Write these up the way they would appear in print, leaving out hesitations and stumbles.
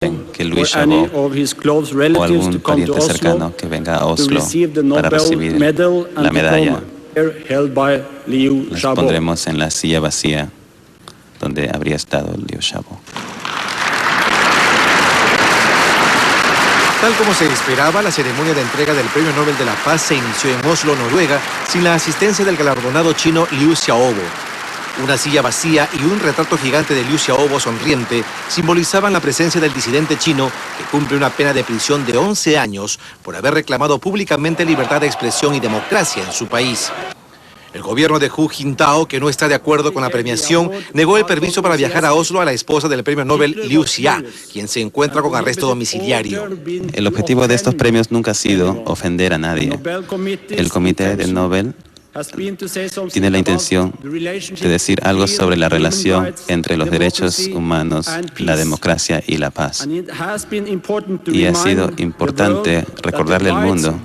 que Liu Xiaobo o algún pariente cercano que venga a Oslo para recibir la medalla. Las pondremos en la silla vacía donde habría estado Liu Xiaobo. Tal como se esperaba, la ceremonia de entrega del Premio Nobel de la Paz se inició en Oslo, Noruega, sin la asistencia del galardonado chino Liu Xiaobo. Una silla vacía y un retrato gigante de Liu Xiaobo sonriente simbolizaban la presencia del disidente chino que cumple una pena de prisión de 11 años por haber reclamado públicamente libertad de expresión y democracia en su país. El gobierno de Hu Jintao, que no está de acuerdo con la premiación, negó el permiso para viajar a Oslo a la esposa del premio Nobel Liu Xia, quien se encuentra con arresto domiciliario. El objetivo de estos premios nunca ha sido ofender a nadie. El Comité de Nobel tiene la intención de decir algo sobre la relación entre los derechos humanos, la democracia y la paz. Y ha sido importante recordarle al mundo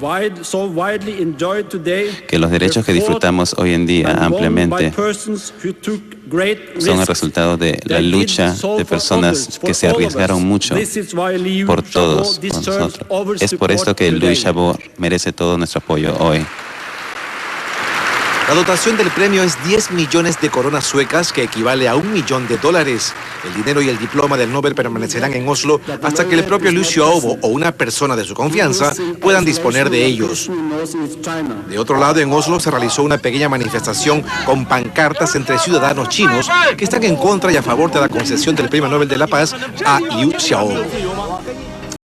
que los derechos que disfrutamos hoy en día ampliamente son el resultado de la lucha de personas que se arriesgaron mucho por todos nosotros. Es por esto que Liu Xiaobo merece todo nuestro apoyo hoy. La dotación del premio es 10 millones de coronas suecas, que equivale a $1 millón. El dinero y el diploma del Nobel permanecerán en Oslo hasta que el propio Liu Xiaobo o una persona de su confianza puedan disponer de ellos. De otro lado, en Oslo se realizó una pequeña manifestación con pancartas entre ciudadanos chinos que están en contra y a favor de la concesión del Premio Nobel de la Paz a Liu Xiaobo.